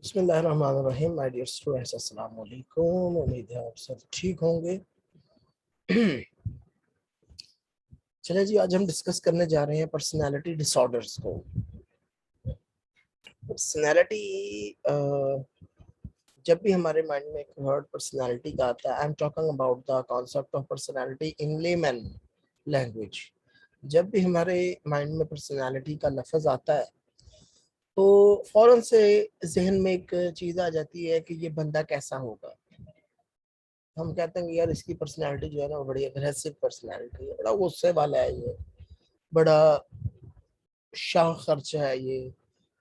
बिस्मिल्लाहिर्रहमानिर्रहीम। My dear students, अस्सलाम वालेकुम। उम्मीद है आप सब ठीक होंगे। चलिए जी, आज हम डिस्कस करने जा रहे हैं पर्सनालिटी डिसऑर्डर्स को। पर्सनालिटी, जब भी हमारे माइंड में एक वर्ड पर्सनालिटी का आता है, I am talking about the concept of personality in layman language. जब भी हमारे माइंड में पर्सनालिटी का लफ्ज आता है तो फौरन से जहन में एक चीज आ जाती है कि ये बंदा कैसा होगा। हम कहते हैं कि यार इसकी पर्सनैलिटी जो है ना वो बड़ी अग्रेसिव पर्सनैलिटी है, बड़ा गुस्से वाला है ये, बड़ा शाह खर्च है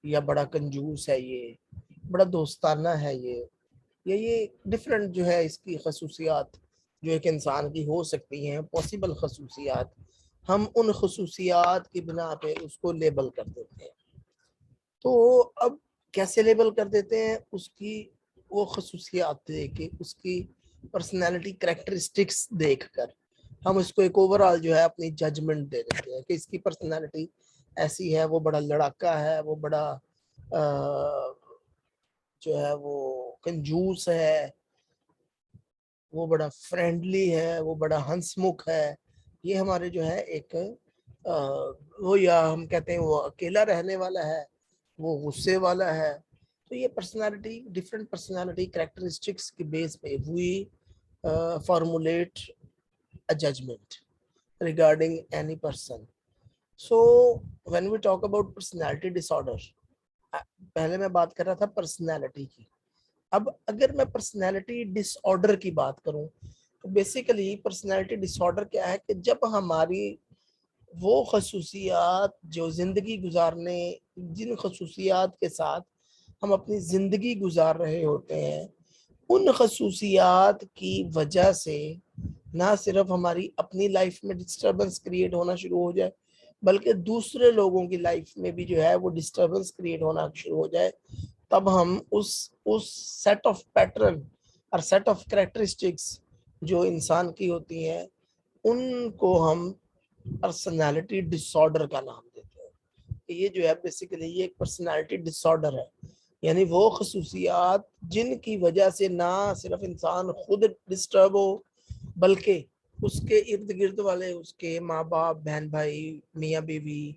या बड़ा कंजूस है ये, बड़ा दोस्ताना है ये डिफरेंट जो है इसकी खसूसियात जो एक इंसान की हो सकती हैं, पॉसिबल खसूसियात। हम उन खसूसियात की बिना पे उसको लेबल कर देते हैं। तो अब कैसे लेबल कर देते हैं? उसकी वो खसूसियात देख के, उसकी पर्सनैलिटी करेक्टरिस्टिक्स देखकर हम उसको एक ओवरऑल जो है अपनी जजमेंट दे देते हैं कि इसकी पर्सनैलिटी ऐसी है, वो बड़ा लड़ाका है, वो बड़ा जो है वो कंजूस है, वो बड़ा फ्रेंडली है, वो बड़ा हंसमुख है। ये हमारे जो है एक वो, या हम कहते हैं वो अकेला रहने वाला है, वो गुस्से वाला है। तो ये पर्सनालिटी, डिफरेंट पर्सनालिटी कैरेक्टरिस्टिक्स के बेस पे we formulate a judgement regarding any person. So when we talk about personality disorder, पहले मैं बात कर रहा था पर्सनालिटी की। अब अगर मैं पर्सनालिटी डिसऑर्डर की बात करूं तो बेसिकली पर्सनालिटी डिसऑर्डर क्या है कि जब हमारी वो खसूसियात जो जिंदगी गुजारने, जिन खसूसियात के साथ हम अपनी जिंदगी गुजार रहे होते हैं, उन खसूसियात की वजह से ना सिर्फ हमारी अपनी लाइफ में डिस्टरबेंस क्रिएट होना शुरू हो जाए, बल्कि दूसरे लोगों की लाइफ में भी जो है वो डिस्टरबेंस क्रिएट होना शुरू हो जाए। तब हम उस सेट ऑफ पैटर्न और सेट ऑफ कैरेक्टरिस्टिक्स जो इंसान की होती हैं, उनको हम पर्सनालिटी डिसऑर्डर का नाम देते हैं। ये जो है बेसिकली ये एक पर्सनालिटी डिसऑर्डर है, यानी वो खसूसियात जिनकी वजह से ना सिर्फ इंसान खुद डिस्टर्ब हो, बल्कि उसके इर्द गिर्द वाले, उसके माँ बाप, बहन भाई, मियाँ बीवी,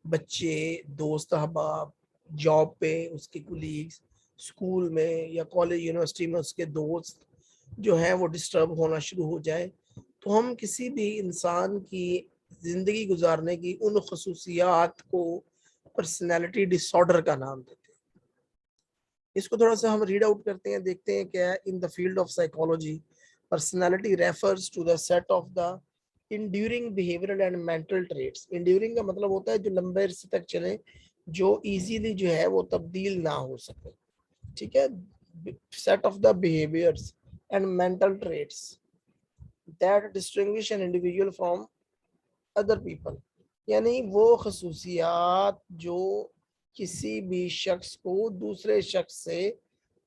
बच्चे, दोस्त अहबाब, जॉब पे उसके कुलीग्स, स्कूल में या कॉलेज यूनिवर्सिटी में उसके दोस्त जो हैं वो डिस्टर्ब होना शुरू हो जाए। तो हम किसी भी इंसान की जिंदगी गुजारने की उन खसूसियात को पर्सनैलिटी डिसऑर्डर का नाम देते हैं। इसको थोड़ा सा हम रीड आउट करते हैं, देखते हैं क्या है। In the field of psychology, personality refers to the set of the enduring behavioural and mental traits. Enduring का मतलब होता है जो लंबे अरसे तक चले, जो इजीली जो है वो तब्दील ना हो सके। ठीक है। Set of the behaviours and mental traits that distinguish an individual from other people, यानी वो खसूसियात जो किसी भी शख्स को दूसरे शख्स से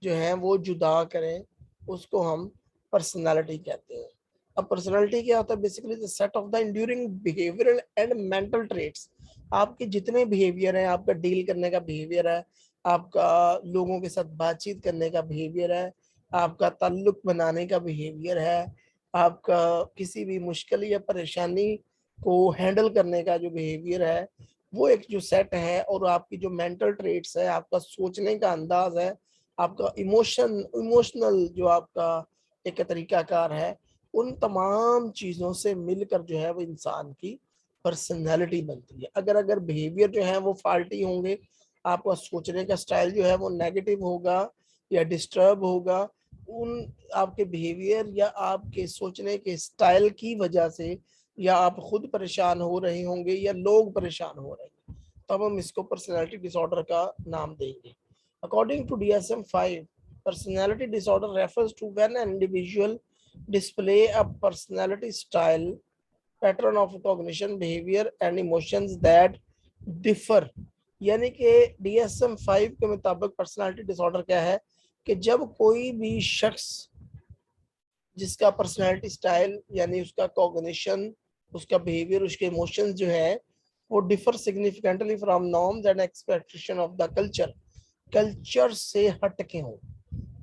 जो है वो जुदा करें, उसको हम पर्सनालिटी कहते हैं। अब पर्सनालिटी क्या होता है? Basically the set of the enduring behavioural and mental traits. आपके जितने बिहेवियर हैं, आपका डील करने का बिहेवियर है, आपका लोगों के साथ बातचीत करने का बिहेवियर है, आपका ताल्लुक बनाने का बिहेवियर है, आपका किसी भी मुश्किल या परेशानी को हैंडल करने का जो बिहेवियर है, वो एक जो सेट है, और आपकी जो मेंटल ट्रेट्स है, आपका सोचने का अंदाज है, आपका इमोशनल जो आपका एक तरीकाकार है, उन तमाम चीज़ों से मिलकर जो है वो इंसान की पर्सनैलिटी बनती है। अगर अगर बिहेवियर जो है वो फाल्टी होंगे, आपका सोचने का स्टाइल जो है वो नेगेटिव होगा या डिस्टर्ब होगा, उन आपके बिहेवियर या आपके सोचने के स्टाइल की वजह से या आप खुद परेशान हो रहे होंगे या लोग परेशान हो रहे हैं, तब हम इसको पर्सनैलिटी डिसऑर्डर का नाम देंगे। According to DSM-5, personality disorder refers to when an individual display a personality style, pattern of cognition, behaviour and emotions that differ. यानी कि DSM-5 के मुताबिक पर्सनैलिटी डिसऑर्डर क्या है कि जब कोई भी शख्स जिसका पर्सनैलिटी स्टाइल यानी उसका कॉग्निशन, उसका बिहेवियर, उसके इमोशंस जो है वो differ significantly from norms and expectation of the culture, culture से हटके हों,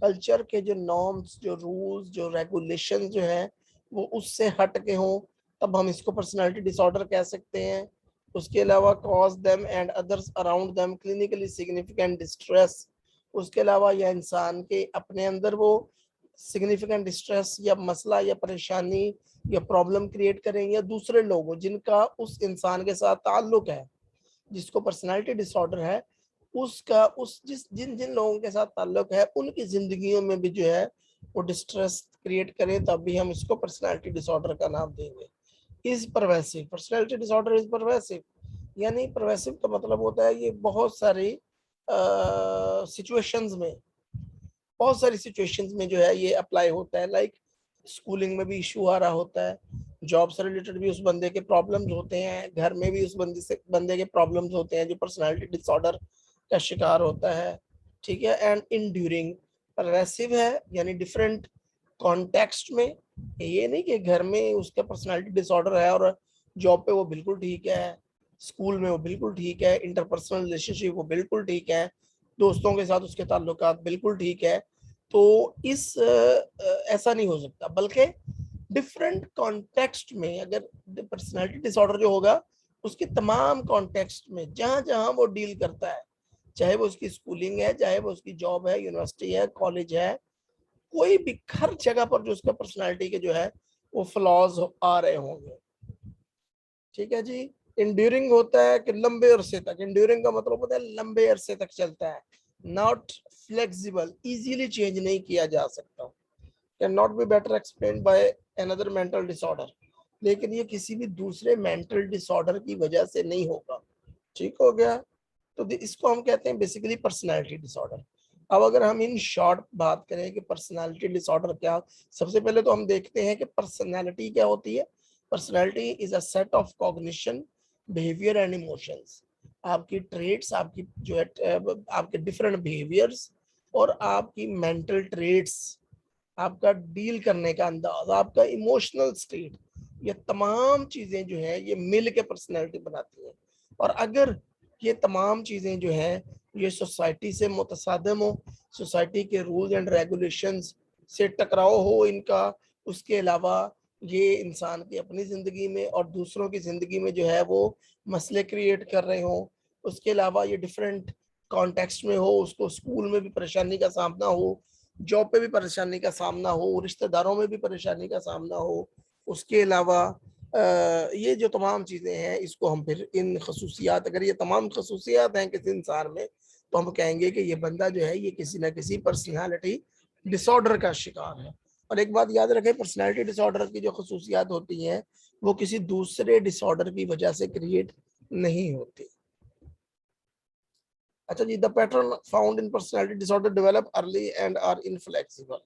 कल्चर के जो नॉर्म्स, जो रूल्स, जो रेगुलेशन जो है वो उससे हटके हों, तब हम इसको पर्सनालिटी डिसऑर्डर कह सकते हैं। उसके अलावा cause them and others around them clinically significant distress, उसके अलावा यह इंसान के अपने अंदर वो सिग्निफिकेंट डिस्ट्रेस या मसला या परेशानी या प्रॉब्लम क्रिएट करें, या दूसरे लोगों जिनका उस इंसान के साथ ताल्लुक है, जिसको पर्सनालिटी डिसऑर्डर है, उसका उस जिस जिन जिन लोगों के साथ ताल्लुक है उनकी जिंदगियों में भी जो है वो डिस्ट्रेस क्रिएट करें, तब भी हम इसको पर्सनालिटी डिसऑर्डर का नाम देंगे। Is pervasive, personality disorder is pervasive, यानी परवेसिव का मतलब होता है ये बहुत सारी सिचुएशंस में, बहुत सारी सिचुएशंस में जो है ये अप्लाई होता है। लाइक स्कूलिंग में भी इशू आ रहा होता है, जॉब से रिलेटेड भी उस बंदे के प्रॉब्लम्स होते हैं, घर में भी उस बंदे के प्रॉब्लम्स होते हैं जो पर्सनालिटी डिसऑर्डर का शिकार होता है। ठीक है, एंड इंड्यूरिंग, परवेसिव है यानी डिफरेंट कॉन्टेक्स्ट में, ये नहीं कि घर में उसका पर्सनालिटी डिसऑर्डर है और जॉब पे वो बिल्कुल ठीक है, स्कूल में वो बिल्कुल ठीक है, इंटरपर्सनल रिलेशनशिप वो बिल्कुल ठीक है, दोस्तों के साथ उसके ताल्लुकात बिल्कुल ठीक है। तो इस ऐसा नहीं हो सकता, बल्कि डिफरेंट कॉन्टेक्स्ट में अगर पर्सनालिटी डिसऑर्डर जो होगा उसके तमाम कॉन्टेक्स्ट में जहां जहां वो डील करता है, चाहे वो उसकी स्कूलिंग है, चाहे वो उसकी जॉब है, यूनिवर्सिटी है, कॉलेज है, कोई भी हर जगह पर जो उसका पर्सनालिटी के जो है वो फ्लॉज आ रहे होंगे। ठीक है जी। इंड्यूरिंग होता है कि लंबे अरसे तक, इंड्यूरिंग का मतलब होता है लंबे अरसे तक चलता है। नॉट फ्लेक्सिबल, इजीली चेंज नहीं किया जा सकता। Can not be better explain by another mental disorder, लेकिन ये किसी भी दूसरे मेंटल डिसऑर्डर की वजह से नहीं होगा। ठीक हो गया, तो इसको हम कहते हैं बेसिकली पर्सनालिटी डिसऑर्डर। अब अगर हम इन शॉर्ट बात करें कि पर्सनालिटी डिसऑर्डर क्या, सबसे पहले तो हम देखते हैं कि पर्सनालिटी क्या होती है। Personality is a set of cognition, behaviour and emotions. आपकी ट्रेट्स, आपकी जो है आपके डिफरेंट बिहेवियर्स और आपकी मेंटल ट्रेट्स, आपका डील करने का अंदाज, आपका इमोशनल स्टेट, ये तमाम चीजें जो है ये मिल के पर्सनैलिटी बनाती हैं। और अगर ये तमाम चीजें जो है ये सोसाइटी से मुतसादम हो, सोसाइटी के रूल्स एंड रेगुलेशंस से टकराव हो इनका, उसके अलावा ये इंसान की अपनी जिंदगी में और दूसरों की जिंदगी में जो है वो मसले क्रिएट कर रहे हो, उसके अलावा ये डिफरेंट कॉन्टेक्स्ट में हो, उसको स्कूल में भी परेशानी का सामना हो, जॉब पे भी परेशानी का सामना हो, रिश्तेदारों में भी परेशानी का सामना हो, उसके अलावा ये जो तमाम चीज़ें हैं इसको हम फिर इन खसूसियात, अगर ये तमाम खसूसियात हैं किसी इंसान में, तो हम कहेंगे कि ये बंदा जो है ये किसी ना किसी पर्सनालिटी डिसऑर्डर का शिकार है। और एक बात याद रखें, पर्सनालिटी डिसऑर्डर की जो खसूसियात होती हैं वो किसी दूसरे डिसऑर्डर की वजह से क्रिएट नहीं होती। अच्छा जी, the pattern found in personality disorder develop early and are inflexible.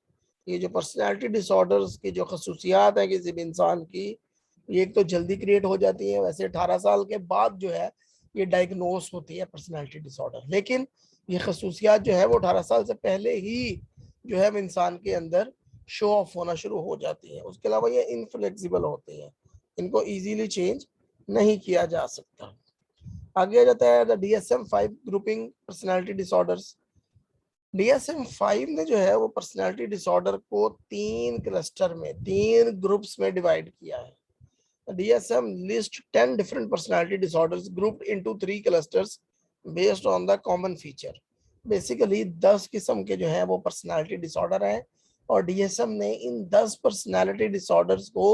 ये जो पर्सनालिटी डिसऑर्डर्स की जो खसूसियात है किसी भी इंसान की, ये एक तो जल्दी क्रिएट हो जाती है, वैसे 18 साल के बाद जो है ये डायग्नोस होती है पर्सनालिटी डिसऑर्डर, लेकिन ये खसूसियात जो है वो 18 साल से पहले ही जो है इंसान के अंदर शो ऑफ होना शुरू हो जाती है। उसके अलावा ये इनफ्लेक्सिबल होती हैं, इनको इजीली चेंज नहीं किया जा सकता। आगे आ जाता है the DSM-5 grouping personality disorders. DSM-5 ने जो है वो पर्सनालिटी डिसऑर्डर को 3 क्लस्टर में, 3 ग्रुप्स में डिवाइड किया है। DSM list 10 different personality disorders grouped into 3 clusters based on the common feature. Basically 10 किस्म के जो है वो पर्सनालिटी डिसऑर्डर हैं और DSM ने इन 10 पर्सनालिटी डिसऑर्डर्स को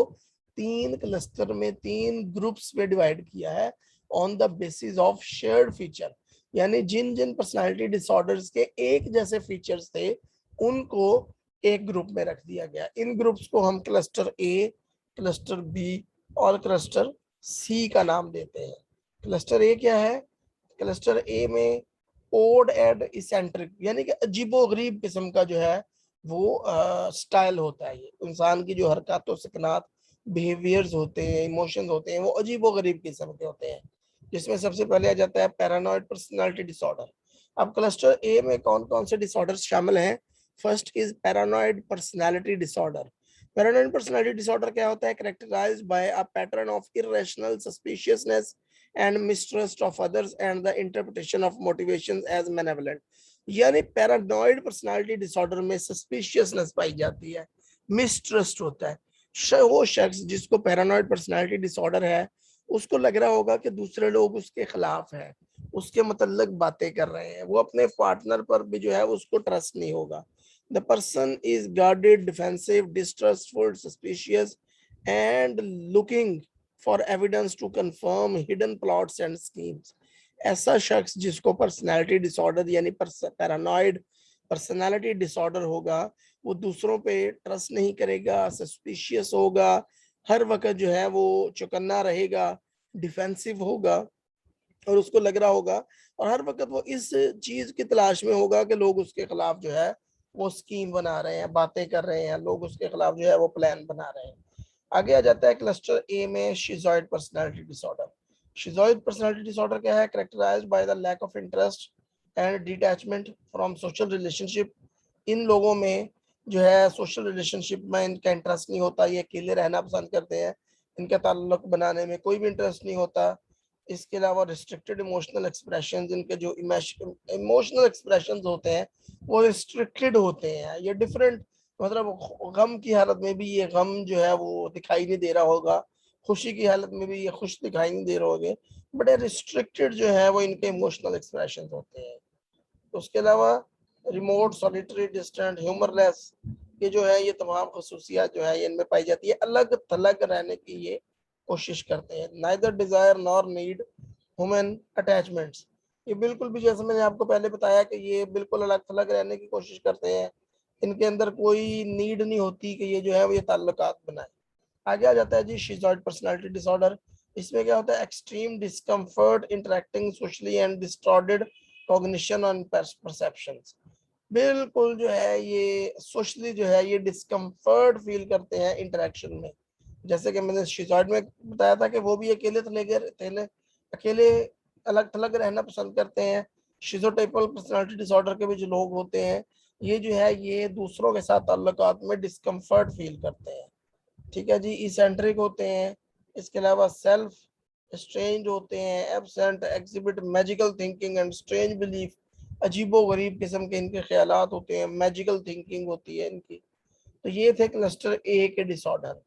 3 क्लस्टर में, 3 ग्रुप्स में डिवाइड किया है on the basis of shared feature, यानी जिन जिन पर्सनालिटी डिसऑर्डर्स के एक जैसे फीचर्स थे उनको एक ग्रुप में रख दिया गया। इन ग्रुप्स को हम क्लस्टर ए, क्लस्टर बी और क्लस्टर सी का नाम देते हैं। क्लस्टर ए क्या है? क्लस्टर ए में ओड एंड इसेंट्रिक, यानी कि अजीबोगरीब किस्म का जो है वो स्टाइल होता है। ये इंसान की जो हरकतों सकनात, बिहेवियर्स होते हैं, इमोशंस होते हैं, वो अजीबोगरीब किस्म के होते हैं, जिसमें सबसे पहले आ जाता है पैरानॉइड पर्सनालिटी डिसऑर्डर। अब क्लस्टर ए में कौन कौन से डिसऑर्डर्स शामिल हैं? First is paranoid personality disorder. Paranoid personality disorder क्या होता है? Characterized by a pattern of irrational suspiciousness, and mistrust of others and the interpretation of motivations as malevolent. यानी पैरानॉइड पर्सनालिटी डिसऑर्डर में सस्पिशियसनेस पाई जाती है, mistrust होता है। वो शख्स जिसको पैरानॉइड पर्सनालिटी डिसऑर्डर है, उसको लग रहा होगा कि दूसरे लोग उसके खिलाफ हैं, उसके मतलब बातें कर रहे हैं, वो अपने पार्टनर पर भी जो है उसको ट्रस्ट नहीं होगा। The person is guarded, defensive, distrustful, suspicious, and looking for evidence to confirm hidden plots and schemes. ऐसा शख्स जिसको पर्सनालिटी डिसऑर्डर यानी पैरानॉइड पर्सनालिटी डिसऑर्डर होगा, वो दूसरों पे ट्रस्ट नहीं करेगा, सस्पिशियस होगा, हर वक्त जो है वो चौकन्ना रहेगा, डिफेंसिव होगा, और उसको लग रहा होगा, और हर वक्त वो इस चीज की तलाश में होगा कि लोग उसके खिलाफ जो है वो स्कीम बना रहे हैं, बातें कर रहे हैं, लोग उसके खिलाफ जो है वो प्लान बना रहे हैं। आगे आ जाता है क्लस्टर ए में schizoid personality disorder. Schizoid personality disorder क्या है? Characterized by the lack of interest and detachment from social relationship. इन लोगों में जो है सोशल रिलेशनशिप में इनका इंटरेस्ट नहीं होता, ये अकेले रहना पसंद करते हैं, इनका ताल्लुक बनाने में कोई भी इंटरेस्ट नहीं होता। इसके अलावा रिस्ट्रिक्टेड इमोशनल एक्सप्रेशंस, इनके जो इमोशनल एक्सप्रेशंस होते हैं वो रिस्ट्रिक्टेड होते हैं। ये डिफरेंट, मतलब गम की हालत में भी ये गम जो है वो दिखाई नहीं दे रहा होगा, खुशी की हालत में भी ये खुश दिखाई नहीं दे रहे होंगे, बट रिस्ट्रिक्टेड जो है वो इनके इमोशनल एक्सप्रेशंस होते हैं। उसके अलावा रिमोट, सॉलिटरी, डिस्टेंट, ह्यूमरलेस, ये जो है ये तमाम खसूसियात जो है ये इनमें पाई जाती है। अलग थलग रहने की ये कोशिश करते हैं। Neither desire nor need human attachments, ये बिल्कुल भी, जैसे मैंने आपको पहले बताया कि ये बिल्कुल अलग थलग रहने की कोशिश करते हैं, इनके अंदर कोई नीड नहीं होती कि ये जो है वो ये ताल्लुकात बनाए। आगे आ जाता है जी शिजॉइड पर्सनालिटी डिसऑर्डर। इसमें क्या होता है? Extreme discomfort interacting socially and distorted cognition on perceptions. बिल्कुल जो है ये सोशली जो है ये डिस्कम्फर्ट फील करते हैं इंटरेक्शन में। जैसे कि मैंने शिजॉइड में बताया था कि वो भी अकेले अकेले अलग थलग रहना पसंद करते हैं। शिजोटाइपल पर्सनालिटी डिसऑर्डर के भी जो लोग होते हैं, ये जो है ये दूसरों के साथ ताल्लुकात में डिस्कम्फर्ट फील करते हैं। ठीक है जी, इसेंट्रिक होते हैं। इसके अलावा सेल्फ स्ट्रेंज होते हैं, absent, exhibit magical thinking and strange belief, अजीबो गरीब किस्म के इनके ख्यालात होते हैं, मैजिकल थिंकिंग होती है इनकी। तो ये थे क्लस्टर ए के डिसऑर्डर।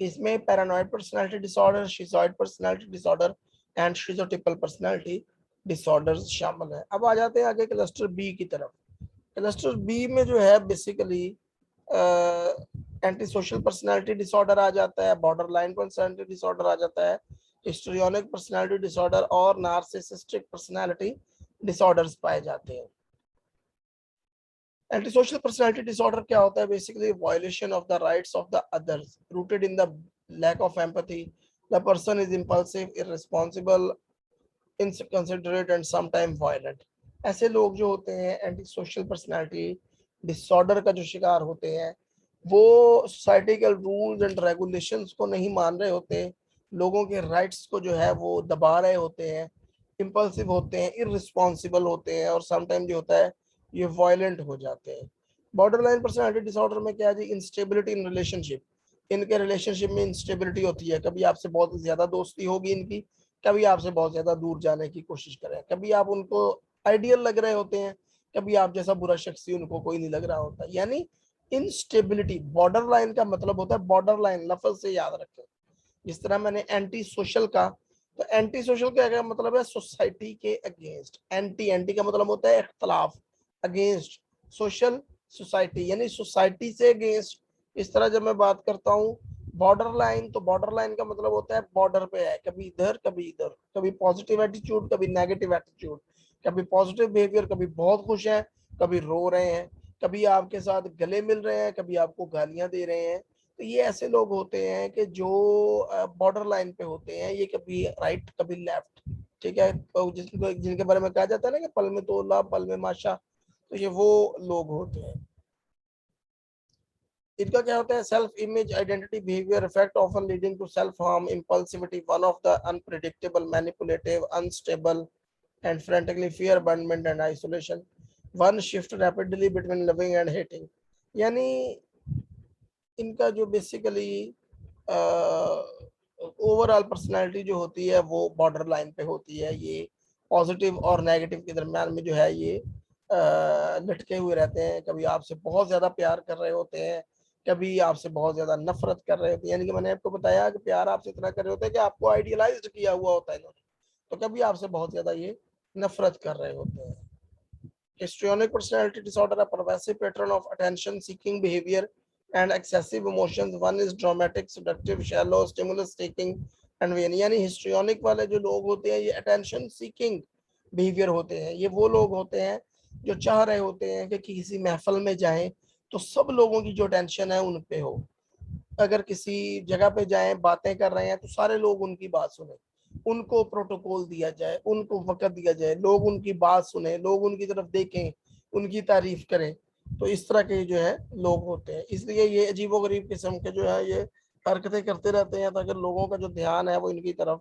इसमें paranoid personality disorder, schizoid personality disorder and schizotypal personality disorders शामिल है। अब आ जाते हैं आगे क्लस्टर बी की तरफ। क्लस्टर बी में जो है basically anti social personality disorder आ जाता है, बॉर्डर लाइन पर्सनालिटी डिसऑर्डर आ जाता है, हिस्ट्रियोनिक पर्सनालिटी डिसऑर्डर और नार्सिसिस्टिक पर्सनालिटी डिसऑर्डर्स पाए जाते हैं। एंटी सोशल पर्सनालिटी डिसऑर्डर क्या होता है? Basically violation of the rights of the others rooted in the lack of empathy. The person is impulsive, irresponsible, inconsiderate and sometime violent. ऐसे लोग जो होते हैं एंटी सोशल पर्सनालिटी डिसऑर्डर का जो शिकार होते हैं, वो सोसाइटी के रूल्स एंड रेगुलेशंस को नहीं मान रहे होते, लोगों के राइट्स को जो है वो दबा रहे होते हैं, इंपल्सिव होते हैं, इररिस्पांसिबल होते हैं, और समटाइम जो होता है ये वायलेंट हो जाते हैं। बॉर्डर लाइन पर्सनालिटी डिसऑर्डर में क्या है जी? Instability in relationship. इनके रिलेशनशिप में इंस्टेबिलिटी होती है, कभी आपसे बहुत ज्यादा दोस्ती होगी इनकी, कभी आपसे बहुत ज्यादा दूर जाने की कोशिश करें, कभी आप उनको आइडियल लग रहे होते हैं, कभी आप जैसा बुरा शख्स ही उनको कोई नहीं लग रहा होता। यानी इनस्टेबिलिटी। बॉर्डर लाइन का मतलब होता है, बॉर्डर लाइन लफ्ज से याद रखें। जिस तरह मैंने एंटी सोशल का, तो एंटी सोशल का मतलब है सोसाइटी के अगेंस्ट। एंटी एंटी का मतलब होता है इख्तलाफ, अगेंस्ट सोशल सोसाइटी, यानी सोसाइटी से अगेंस्ट। इस तरह जब मैं बात करता हूँ बॉर्डर लाइन, तो बॉर्डर लाइन का मतलब होता है बॉर्डर पे है, कभी इधर कभी इधर, कभी पॉजिटिव एटीट्यूड कभी नेगेटिव एटीट्यूड, कभी पॉजिटिव बिहेवियर कभी बहुत खुश हैं, कभी रो रहे हैं, कभी आपके साथ गले मिल रहे हैं, कभी आपको गालियां दे रहे हैं। तो ये ऐसे लोग होते हैं कि जो बॉर्डर लाइन पे होते हैं, ये कभी राइट कभी लेफ्ट। ठीक है, तो जिनके बारे में कहा जाता है ना कि पल में तोला पल में माशा, तो ये वो लोग होते हैं। इनका क्या होता है? Self image, identity, behaviour, effect often leading to self harm, impulsivity, one of the unpredictable, manipulative, unstable and frantically fear, abandonment and isolation, one shift rapidly between loving and hating. यानी इनका जो बेसिकली ओवरऑल पर्सनालिटी जो होती है वो border line पे होती है। ये पॉजिटिव और नेगेटिव के दरम्यान में जो है ये लटके हुए रहते हैं। कभी आपसे बहुत ज्यादा प्यार कर रहे होते हैं, कभी आपसे बहुत ज्यादा नफरत कर रहे होते हैं। यानी कि मैंने आपको बताया कि प्यार आपसे इतना कर रहे होते हैं कि आपको आइडियलाइज्ड किया हुआ होता है इन्होंने, तो कभी आपसे बहुत ज्यादा ये नफरत कर रहे होते हैं। Histrionic personality disorder, a pervasive pattern of attention-seeking behavior and excessive emotions. One is dramatic, seductive, shallow, stimulus-seeking and vain. यानी histrionic वाले जो लोग होते हैं ये attention-seeking behavior होते हैं। ये वो लोग होते हैं जो चाह रहे होते हैं कि किसी महफिल में जाएं तो सब लोगों की जो टेंशन है उन पे हो। अगर किसी जगह पे जाएं, बातें कर रहे हैं तो सारे लोग उनकी बात सुने, उनको प्रोटोकॉल दिया जाए, उनको वक्त दिया जाए, लोग उनकी बात सुने, लोग उनकी तरफ देखें, उनकी तारीफ करें। तो इस तरह के जो है लोग होते हैं। इसलिए ये अजीबोगरीब किस्म के जो है ये हरकतें करते रहते हैं ताकि लोगों का जो ध्यान है वो इनकी तरफ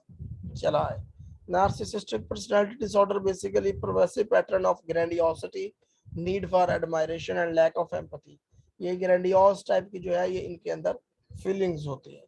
चला है। Narcissistic personality disorder basically pervasive pattern of grandiosity, need for admiration and lack of empathy. ये ग्रैंडियोस टाइप की जो है ये इनके अंदर फीलिंग्स होती है।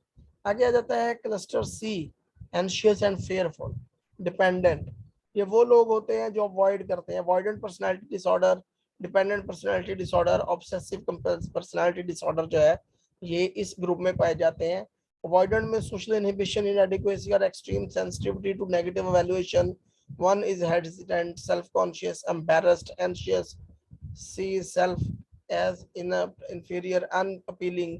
आगे आ जाता है cluster C, anxious and fearful dependent. ये वो लोग होते हैं जो अवॉइड करते हैं। Avoidant personality disorder, dependent personality disorder, obsessive personality disorder जो है ये इस ग्रुप में पाए जाते हैं। अवॉइडेंट में सोशल इनहिबिशन, इनएडिक्वेसी और extreme sensitivity to negative evaluation. One is hesitant, self conscious, embarrassed, anxious, see self as inferior, unappealing.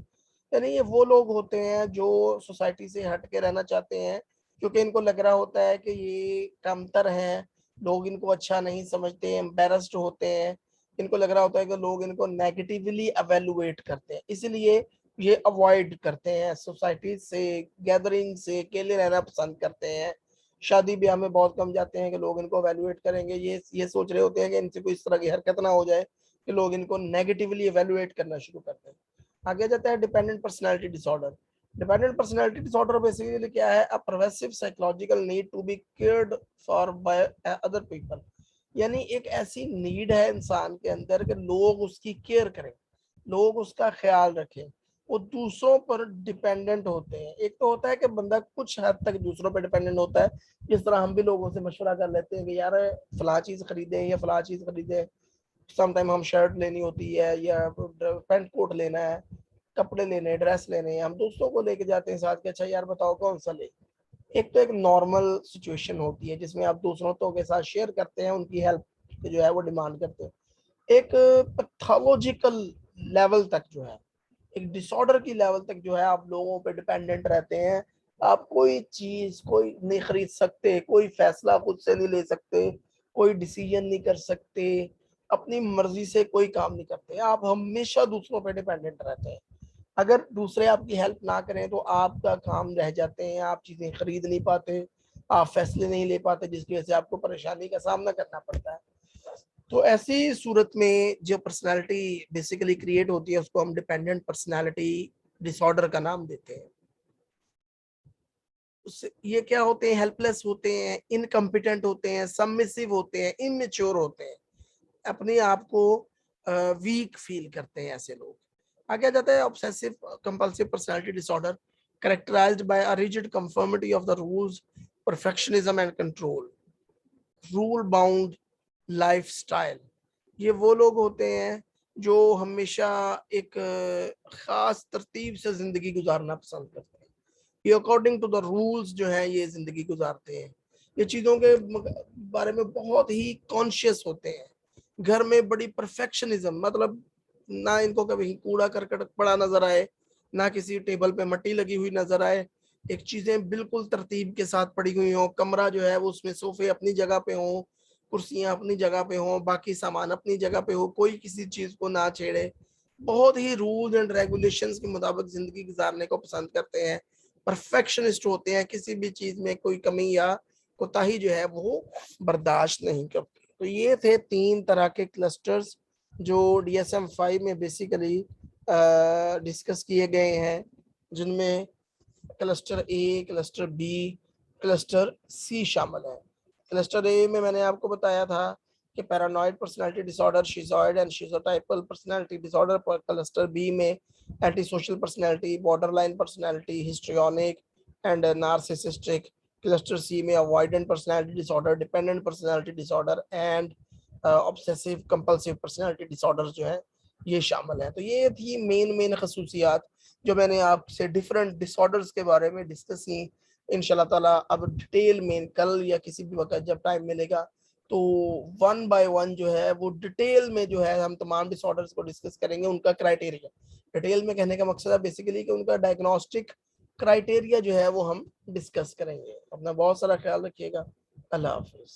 यानी ये वो लोग होते हैं जो सोसाइटी से हट के रहना चाहते हैं क्योंकि इनको लग रहा होता है कि ये कमतर हैं, लोग इनको अच्छा नहीं समझते, एम्बेरस्ड होते हैं। इनको लग रहा होता है कि लोग इनको नेगेटिवली एवेलुएट करते हैं, इसलिए ये अवॉइड करते हैं सोसाइटी से, गैदरिंग से अकेले रहना पसंद करते हैं। शादी ब्याह में बहुत कम जाते हैं कि लोग इनको एवेलुएट करेंगे। ये सोच रहे होते हैं कि इनसे कोई इस तरह की हरकत ना हो जाए कि लोग इनको नेगेटिवली एवेलुएट करना शुरू कर दें। आगे जाता है dependent personality disorder. Dependent personality disorder basically क्या है? A pervasive psychological need to be cared for by other people. यानी एक ऐसी नीड है इंसान के अंदर कि लोग उसकी केयर करें, लोग उसका ख्याल रखें, वो दूसरों पर डिपेंडेंट होते हैं। एक तो होता है कि बंदा कुछ हद तक दूसरों पर डिपेंडेंट होता है, जिस तरह हम भी लोगों से मशवरा कर लेते हैं कि यार फला चीज खरीदें या फला चीज खरीदें। समटाइम हम शर्ट लेनी होती है या पेंट कोट लेना है, कपड़े लेने, ड्रेस लेने, हम दोस्तों को लेके जाते हैं साथ के, अच्छा यार बताओ कौन सा ले। एक तो एक नॉर्मल सिचुएशन होती है जिसमें आप दूसरों तो के साथ शेयर करते हैं, उनकी हेल्प जो है वो डिमांड करते हैं। एक पैथोलॉजिकल लेवल तक जो है, एक डिसऑर्डर की लेवल तक जो है आप लोगों पे डिपेंडेंट रहते हैं। आप कोई चीज कोई नहीं खरीद सकते, कोई फैसला खुद से नहीं ले सकते, कोई डिसीजन नहीं कर सकते, अपनी मर्जी से कोई काम नहीं करते, आप हमेशा दूसरों पे डिपेंडेंट रहते हैं। अगर दूसरे आपकी हेल्प ना करें तो आपका काम रह जाते हैं, आप चीजें खरीद नहीं पाते, आप फैसले नहीं ले पाते, जिसकी वजह से आपको परेशानी का सामना करना पड़ता है। तो ऐसी सूरत में जो पर्सनालिटी बेसिकली क्रिएट होती है उसको हम डिपेंडेंट पर्सनालिटी डिसऑर्डर का नाम देते हैं। उससे ये क्या होते हैं? हेल्पलेस होते हैं, इनकम्पिटेंट होते हैं, सबमिसिव होते हैं, इमेच्योर होते हैं, अपने आप को वीक फील करते हैं ऐसे लोग। आगे आ जाता है obsessive compulsive personality disorder, characterised by a rigid conformity of the rules, perfectionism and control, rule bound lifestyle. ये वो लोग होते हैं जो हमेशा एक खास तरतीब से जिंदगी गुजारना पसंद करते हैं। ये अकॉर्डिंग टू द रूल्स जो है ये जिंदगी गुजारते हैं। ये चीजों के बारे में बहुत ही कॉन्शियस होते हैं। घर में बड़ी परफेक्शनिज्म, मतलब ना इनको कभी कूड़ा करकट पड़ा नजर आए, ना किसी टेबल पे मट्टी लगी हुई नजर आए। एक चीजें बिल्कुल तरतीब के साथ पड़ी हुई हो, कमरा जो है वो उसमें सोफे अपनी जगह पे हो, कुर्सियां अपनी जगह पे हो, बाकी सामान अपनी जगह पे हो, कोई किसी चीज को ना छेड़े। बहुत ही रूल्स एंड रेगुलेशंस के मुताबिक जिंदगी गुजारने को पसंद करते हैं। परफेक्शनिस्ट होते हैं, किसी भी चीज में कोई कमी या कोताही जो है वो बर्दाश्त नहीं करते। तो ये थे 3 तरह के क्लस्टर्स जो DSM-5 में बेसिकली डिस्कस किए गए हैं, जिनमें क्लस्टर ए, क्लस्टर बी, क्लस्टर सी शामिल है। क्लस्टर ए में मैंने आपको बताया था कि paranoid personality disorder, schizoid and schizotypal personality disorder. पर क्लस्टर बी में anti social personality, borderline personality, histrionic, and narcissistic, cluster C में avoidant personality disorder, dependent personality disorder and obsessive compulsive personality disorder जो है ये शामिल है। तो ये थी मेन खसूसियात जो मैंने आपसे डिफरेंट डिसऑर्डर्स के बारे में डिस्कस की। इंशाल्लाह ताला अब डिटेल में कल या किसी भी वक्त जब टाइम मिलेगा तो वन बाय वन जो है वो डिटेल में जो है हम तमाम डिसऑर्डर्स को डिस्कस करेंगे, उनका क्राइटेरिया। डिटेल में कहने का मकसद है बेसिकली कि उनका डायग्नोस्टिक क्राइटेरिया जो है वो हम डिस्कस करेंगे। अपना बहुत सारा ख्याल रखिएगा। अल्लाह हाफिज।